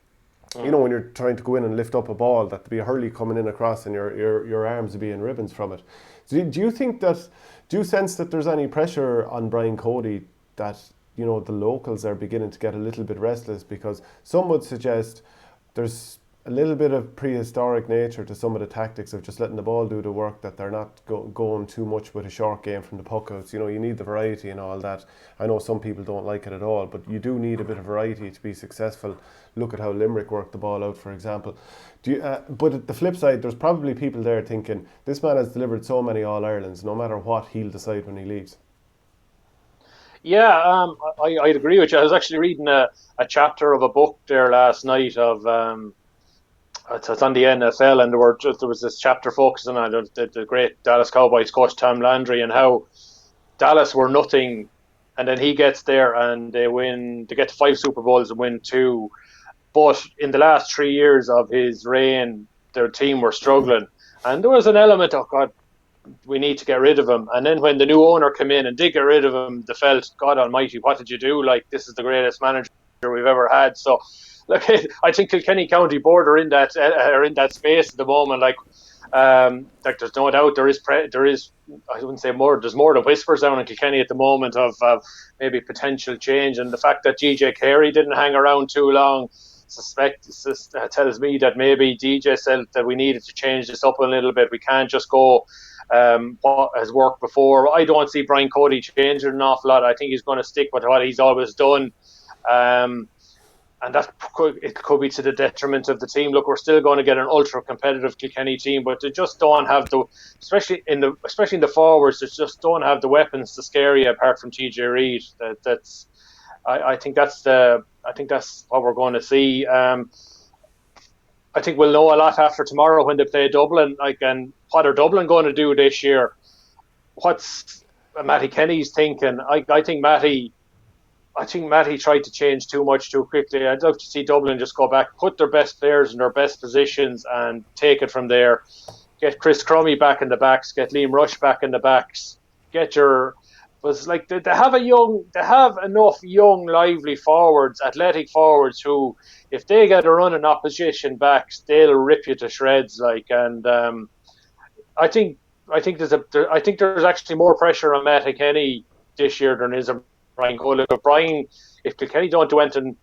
[SPEAKER 1] you know, when you're trying to go in and lift up a ball, that to be a hurley coming in across and your arms would be in ribbons from it. So do you think that, do you sense that there's any pressure on Brian Cody that, you know, the locals are beginning to get a little bit restless? Because some would suggest there's a little bit of prehistoric nature to some of the tactics of just letting the ball do the work, that they're not going too much with a short game from the puck outs. You know, you need the variety and all that. I know some people don't like it at all, but you do need a bit of variety to be successful. Look at how Limerick worked the ball out, for example. But at the flip side, there's probably people there thinking, this man has delivered so many All-Irelands, no matter what, he'll decide when he leaves.
[SPEAKER 2] yeah. I'd agree with you. I was actually reading a chapter of a book there last night of it's on the NFL, and there was this chapter focusing on the great Dallas Cowboys coach Tom Landry and how Dallas were nothing, and then he gets there and they win. They get to five Super Bowls and win two. But in the last 3 years of his reign, their team were struggling, and there was an element of God. We need to get rid of him. And then when the new owner came in and did get rid of him, they felt, God Almighty, what did you do? Like, this is the greatest manager we've ever had. So, look, I think Kilkenny County Board are in that space at the moment. Like there's no doubt there is I wouldn't say more. There's more than whispers down in Kilkenny at the moment of maybe potential change, and the fact that DJ Carey didn't hang around too long tells me that maybe DJ said that we needed to change this up a little bit. We can't just go what has worked before. I don't see Brian Cody changing an awful lot. I think he's going to stick with what he's always done. Um, and it could be to the detriment of the team. Look, we're still going to get an ultra competitive Kilkenny team, but they just don't have especially in the forwards. They just don't have the weapons to scare you apart from TJ Reid. I think that's what we're going to see. I think we'll know a lot after tomorrow when they play Dublin. And what are Dublin going to do this year? What's Matty Kenny's thinking? I think Matty tried to change too much too quickly. I'd love to see Dublin just go back, put their best players in their best positions, and take it from there. Get Chris Crummy back in the backs, get Liam Rush back in the backs, get your was like they have enough young, lively forwards, athletic forwards who, if they get a run in opposition backs, they'll rip you to shreds. I think I think there's actually more pressure on Matty Kenny this year than is on Brian Cole. If Kilkenny don't do anything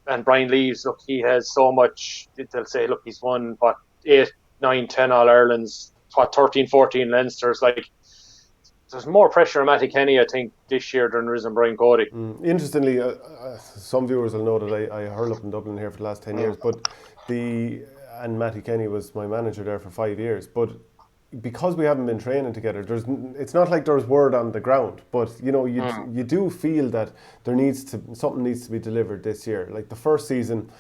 [SPEAKER 2] and Brian leaves, look, he has so much. They'll say, look, he's won what 8, 9, 10 All Irelands, what 13, 14 Leinsters. Like, there's more pressure on Matty Kenny, I think, this year than there is on Brian Cody.
[SPEAKER 1] Interestingly, some viewers will know that I hurl up in Dublin here for the last 10 years, but and Matty Kenny was my manager there for 5 years, but because we haven't been training together, it's not like there's word on the ground, but you know, you do feel that something needs to be delivered this year. Like the first season,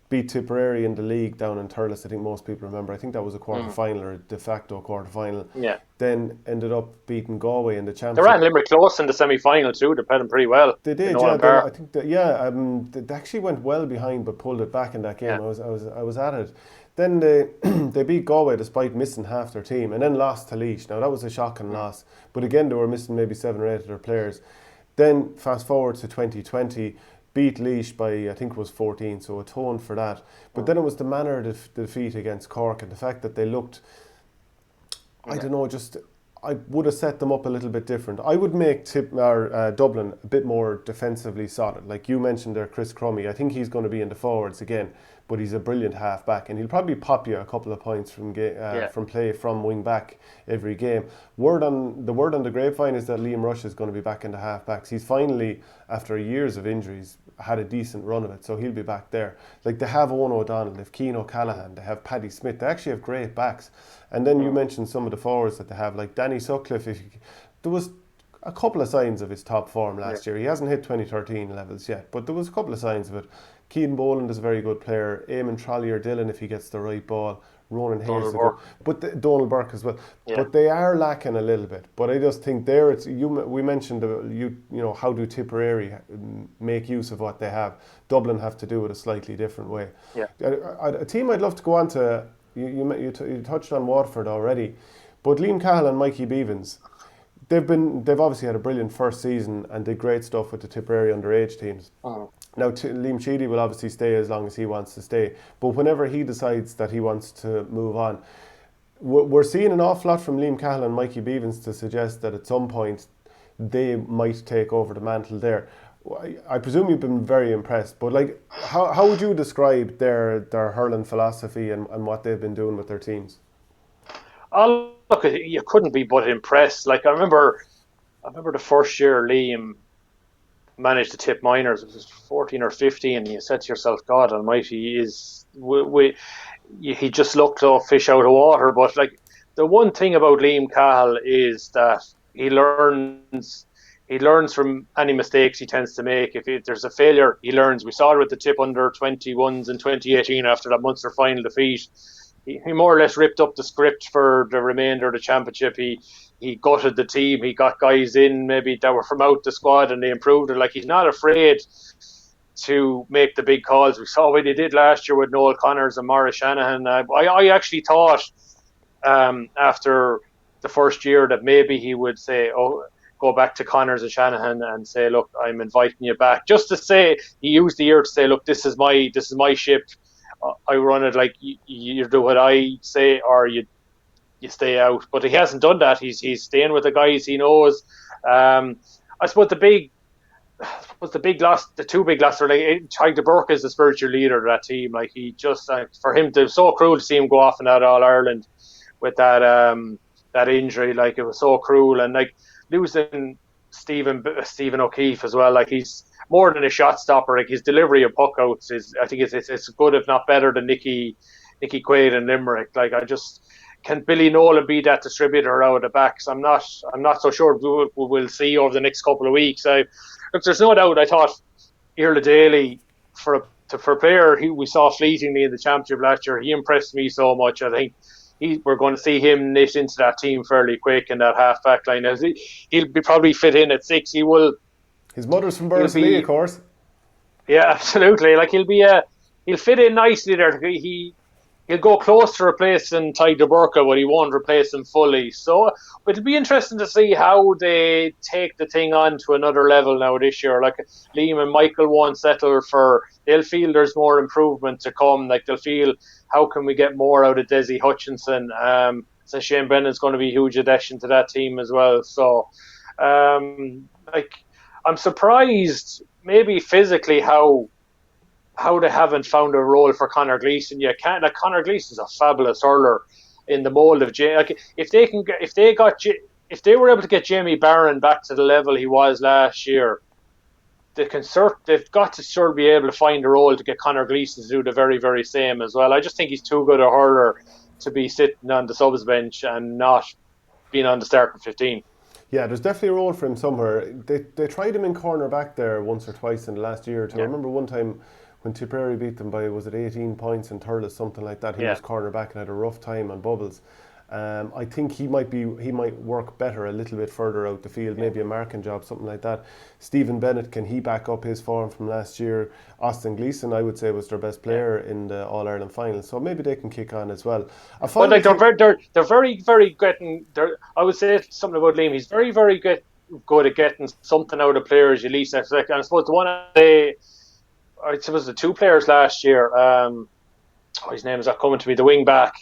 [SPEAKER 1] beat Tipperary in the league down in Thurles. I think most people remember. I think that was a quarter final or a de facto quarter final.
[SPEAKER 2] Yeah.
[SPEAKER 1] Then ended up beating Galway in the
[SPEAKER 2] They
[SPEAKER 1] championship.
[SPEAKER 2] ran Limerick close in the semi-final too. They played them pretty well.
[SPEAKER 1] They did, yeah. I think that, yeah. They actually went well behind, but pulled it back in that game.
[SPEAKER 2] Yeah.
[SPEAKER 1] I was at it. Then they beat Galway despite missing half their team, and then lost to Laois. Now that was a shocking loss, but again they were missing maybe 7 or 8 of their players. Then fast forward to 2020, beat Laois by I think it was 14, so atoned for that. But then it was the manner of the defeat against Cork and the fact that they looked, I don't know, just I would have set them up a little bit different. I would make Dublin a bit more defensively solid. Like you mentioned there, Chris Crummy. I think he's going to be in the forwards again. but he's a brilliant half back, and he'll probably pop you a couple of points from play from wing back every game. Word on the grapevine is that Liam Rush is going to be back in the half backs. He's finally, after years of injuries, had a decent run of it, so he'll be back there. Like, they have Owen O'Donnell, they have Keane O'Callaghan, they have Paddy Smith. They actually have great backs. And then you mentioned some of the forwards that they have, like Danny Sutcliffe. There was a couple of signs of his top form last year. He hasn't hit 2013 levels yet, but there was a couple of signs of it. Keane Boland is a very good player. Eamon Trollier-Dillon, if he gets the right ball. Ronan Hayes, Donald Burke as well. Yeah. But they are lacking a little bit. But I just think we mentioned how do Tipperary make use of what they have? Dublin have to do it a slightly different way.
[SPEAKER 2] Yeah.
[SPEAKER 1] A team I'd love to go on to. You touched on Waterford already, but Liam Cahill and Mikey Beavens, they've obviously had a brilliant first season and did great stuff with the Tipperary underage teams. Now, Liam Sheedy will obviously stay as long as he wants to stay, but whenever he decides that he wants to move on, we're seeing an awful lot from Liam Cahill and Mikey Beavens to suggest that at some point they might take over the mantle there. I presume you've been very impressed, but like, how would you describe their hurling philosophy and what they've been doing with their teams?
[SPEAKER 2] Oh, look, you couldn't be but impressed. Like, I remember the first year Liam managed to tip minors. It was 14 or 15, and you said to yourself, God Almighty, he just looked a fish out of water. But like, the one thing about Liam Cahill is that he learns from any mistakes he tends to make. If there's a failure, he learns. We saw it with the Tip under 21s in 2018 after that Munster final defeat. He more or less ripped up the script for the remainder of the championship. He gutted the team. He got guys in maybe that were from out the squad, and they improved it. Like, he's not afraid to make the big calls. We saw what he did last year with Noel Connors and Maurice Shanahan. I actually thought after the first year that maybe he would say, go back to Connors and Shanahan and say, look, I'm inviting you back. Just to say, he used the year to say, look, this is my ship. I run it. Like, you do what I say, or you stay out. But he hasn't done that. He's staying with the guys he knows. I suppose the two big losses are like Tyler Burke is the spiritual leader of that team. Like, he just for him, it was so cruel to see him go off in that All Ireland with that injury. Like, it was so cruel, and like losing Stephen O'Keefe as well. Like, he's more than a shot stopper. Like, his delivery of puck outs is, I think it's good, if not better, than Nicky Quaid and Limerick. Like, I just, can Billy Nolan be that distributor out of the backs? I'm not so sure we'll see over the next couple of weeks. Look, there's no doubt. I thought Iarla Daly, for a player we saw fleetingly in the championship last year, he impressed me so much. I think we're going to see him knit into that team fairly quick in that half back line. He'll be probably fit in at 6. He will.
[SPEAKER 1] His mother's from Bursley, of course.
[SPEAKER 2] Yeah, absolutely. Like, he'll fit in nicely there. He'll go close to replacing Ty DeBurka, but he won't replace him fully. So it'll be interesting to see how they take the thing on to another level now this year. Like, Liam and Michael won't settle for. They'll feel there's more improvement to come. Like, they'll feel, how can we get more out of Desi Hutchinson? So Shane Brennan's going to be a huge addition to that team as well. So, I'm surprised, maybe physically, how they haven't found a role for Conor Gleeson. You can't. Like, Conor Gleeson's a fabulous hurler in the mould of Jamie. Like, if they were able to get Jamie Barron back to the level he was last year, they've got to sure be able to find a role to get Conor Gleeson to do the very, very same as well. I just think he's too good a hurler to be sitting on the subs bench and not being on the starting 15.
[SPEAKER 1] Yeah, there's definitely a role for him somewhere. They tried him in corner back there once or twice in the last year or two. Yeah. I remember one time when Tipperary beat them by, was it 18 points in Thurles, something like that. He was corner back and had a rough time on bubbles. I think he might work better a little bit further out the field, maybe a marking job, something like that. Stephen Bennett, can he back up his form from last year? Austin Gleeson, I would say, was their best player in the All Ireland final, so maybe they can kick on as well.
[SPEAKER 2] But like, they're very, very getting. I would say something about Liam. He's very, very good at getting something out of players you least expect. And I suppose I suppose the two players last year. His name is not coming to me. The wing back.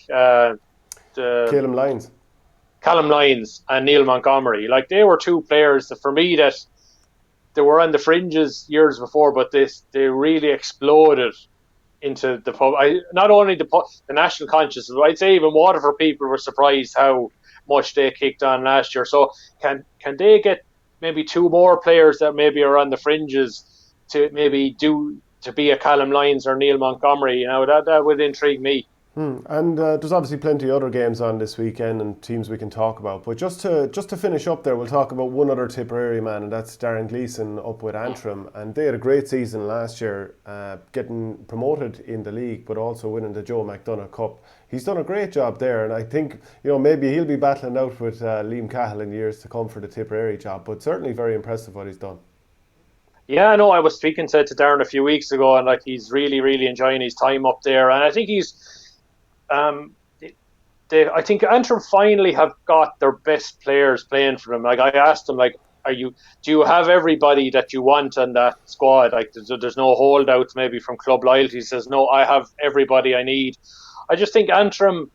[SPEAKER 1] Callum
[SPEAKER 2] Lyons and Neil Montgomery. Like, they were two players that, for me, that they were on the fringes years before, but they really exploded into the pub. Not only the national consciousness, but I'd say even Waterford people were surprised how much they kicked on last year. So can they get maybe two more players that maybe are on the fringes to maybe do to be a Callum Lyons or Neil Montgomery? That would intrigue me.
[SPEAKER 1] And there's obviously plenty of other games on this weekend and teams we can talk about. But just to finish up there, we'll talk about one other Tipperary man, and that's Darren Gleeson up with Antrim. And they had a great season last year, getting promoted in the league, but also winning the Joe McDonagh Cup. He's done a great job there, and I think maybe he'll be battling out with Liam Cahill in years to come for the Tipperary job. But certainly very impressive what he's done.
[SPEAKER 2] Yeah, no, I was speaking to Darren a few weeks ago, and like he's really, really enjoying his time up there, and I think he's um, I think Antrim finally have got their best players playing for them. Like I asked them, like, do you have everybody that you want on that squad? Like, there's no holdouts maybe from club loyalty. He says, no, I have everybody I need. I just think Antrim,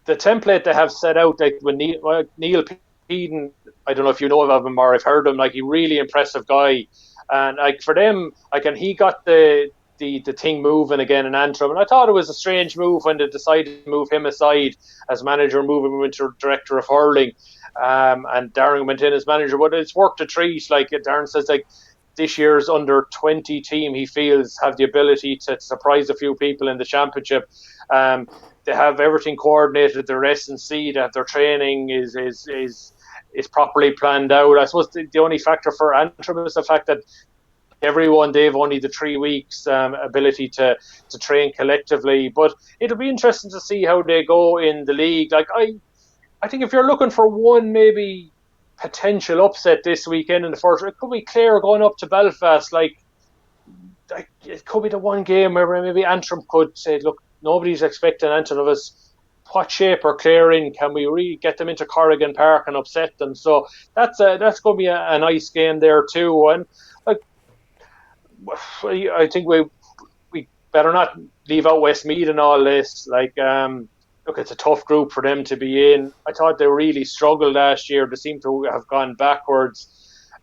[SPEAKER 2] the template they have set out, like when Neil Peden, I don't know if you know of him or I've heard him, like he really impressive guy, and like for them, like and he got the thing moving again in Antrim, and I thought it was a strange move when they decided to move him aside as manager, move him into director of hurling, and Darren went in as manager. But it's worked a treat. Like Darren says, like this year's under 20 team, he feels have the ability to surprise a few people in the championship. Um, they have everything coordinated. Their S&C, that their training is properly planned out. I suppose the only factor for Antrim is the fact that everyone they've only the 3 weeks ability to train collectively. But it'll be interesting to see how they go in the league. Like I think if you're looking for one maybe potential upset this weekend in the first, it could be Clare going up to Belfast. Like it could be the one game where maybe Antrim could say, look, nobody's expecting Antrim of us. What shape are Clare in? Can we really get them into Corrigan Park and upset them? So that's going to be a nice game there too. And like I think we better not leave out Westmeath and all this. Like look, it's a tough group for them to be in. I thought they really struggled last year. They seem to have gone backwards.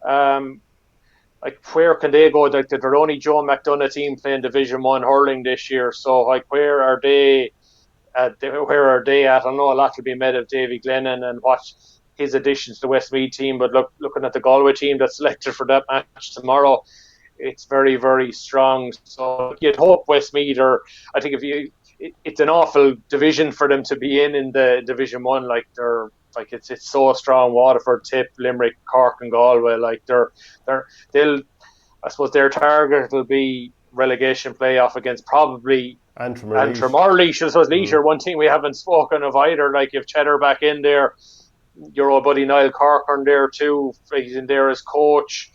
[SPEAKER 2] Like where can they go? Like they're only Joe McDonagh team playing Division One hurling this year. So like where are they? Where are they at? I know a lot will be made of Davy Glennon and what his additions to the Westmeath team, but looking at the Galway team that's selected for that match tomorrow, it's very, very strong. So you'd hope Westmeath are. I think it's an awful division for them to be in the Division One. Like it's so strong. Waterford, Tip, Limerick, Cork, and Galway. Like they'll. I suppose their target will be relegation playoff against probably
[SPEAKER 1] Antrim
[SPEAKER 2] or Laois. I suppose Laois are one thing we haven't spoken of either. Like if Cheddar back in there, your old buddy Niall Corcoran there too. He's in there as coach.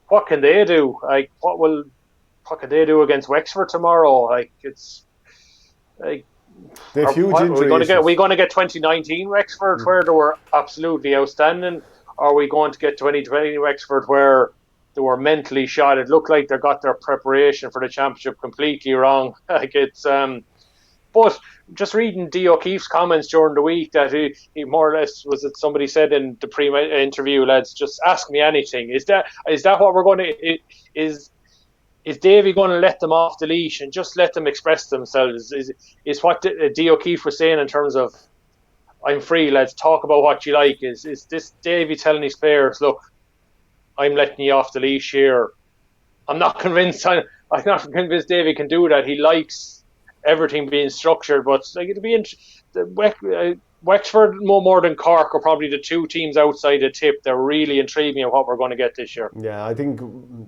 [SPEAKER 2] What can they do? Like what can they do against Wexford tomorrow? Like it's like
[SPEAKER 1] they have huge injury issues.
[SPEAKER 2] Are we going to get 2019 Wexford where they were absolutely outstanding? Or are we going to get 2020 Wexford where they were mentally shot? It looked like they got their preparation for the championship completely wrong. Like it's but just reading Dee O'Keefe's comments during the week that he more or less was it somebody said in the pre-interview, lads, just ask me anything. Is that what we're going to is Davy going to let them off the leash and just let them express themselves? Is what Dee O'Keefe was saying in terms of I'm free, lads, talk about what you like. Is this Davy telling his players, look, I'm letting you off the leash here? I'm not convinced. I'm not convinced Davy can do that. He likes everything being structured, but like it'll be Wexford more than Cork are probably the two teams outside the Tip. They're really intriguing at what we're going to get this year.
[SPEAKER 1] Yeah, I think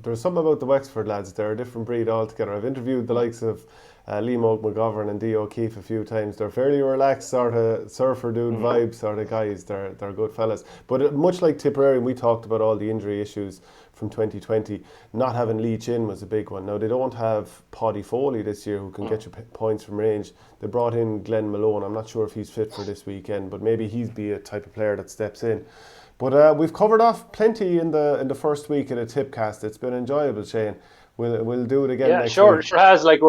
[SPEAKER 1] there's something about the Wexford lads. They're a different breed altogether. I've interviewed the likes of Liam McGovern and Dee O'Keefe a few times. They're fairly relaxed sort of surfer dude vibes sort of guys. They're good fellas. But much like Tipperary, we talked about all the injury issues from 2020. Not having Leach in was a big one. Now they don't have Paddy Foley this year who can get you points from range. They brought in Glenn Malone. I'm not sure if he's fit for this weekend, but maybe he'd be a type of player that steps in. But we've covered off plenty in the first week of the TippCast. It's been enjoyable, Shane. We'll do it again next week.
[SPEAKER 2] It sure has. Like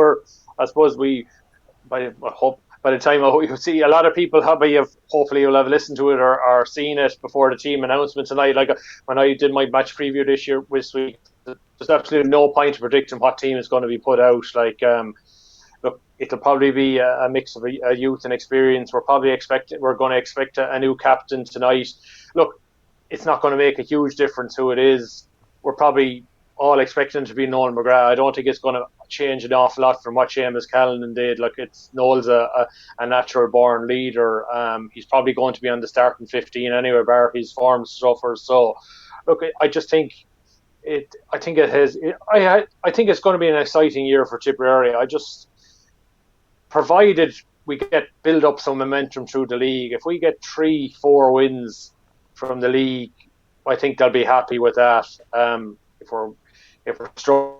[SPEAKER 2] I suppose I hope by the time you see a lot of people hopefully you'll have listened to it or seen it before the team announcement tonight. Like when I did my match preview this week, there's absolutely no point in predicting what team is going to be put out. Like look, it'll probably be a mix of a youth and experience. We're going to expect a new captain tonight. Look, it's not going to make a huge difference who it is. We're probably all expecting to be Noel McGrath. I don't think it's going to change an awful lot from what Seamus Callanan did. Like, it's Noel's a natural born leader. He's probably going to be on the starting 15 anyway, bar his form suffers. So, look, I just think it. I think it has. I think it's going to be an exciting year for Tipperary. I just, provided we get build up some momentum through the league. If we get 3-4 wins from the league, I think they'll be happy with that. If we're struggling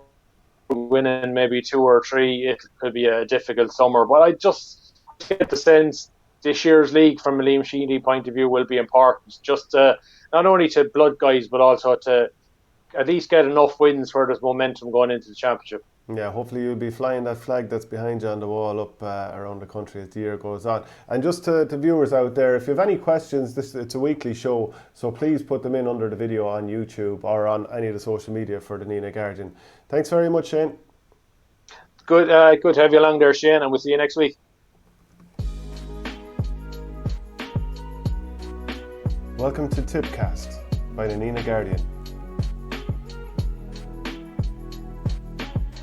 [SPEAKER 2] winning maybe 2 or 3, it could be a difficult summer. But I just get the sense this year's league, from a Liam Sheedy point of view, will be important. Just not only to blood guys, but also to at least get enough wins where there's momentum going into the championship.
[SPEAKER 1] Yeah, hopefully you'll be flying that flag that's behind you on the wall up around the country as the year goes on. And just to viewers out there, if you have any questions, it's a weekly show, so please put them in under the video on YouTube or on any of the social media for the Nina Guardian. Thanks very much, Shane.
[SPEAKER 2] Good to have you along there, Shane, and we'll see you next week.
[SPEAKER 1] Welcome to TippCast by the Nina Guardian.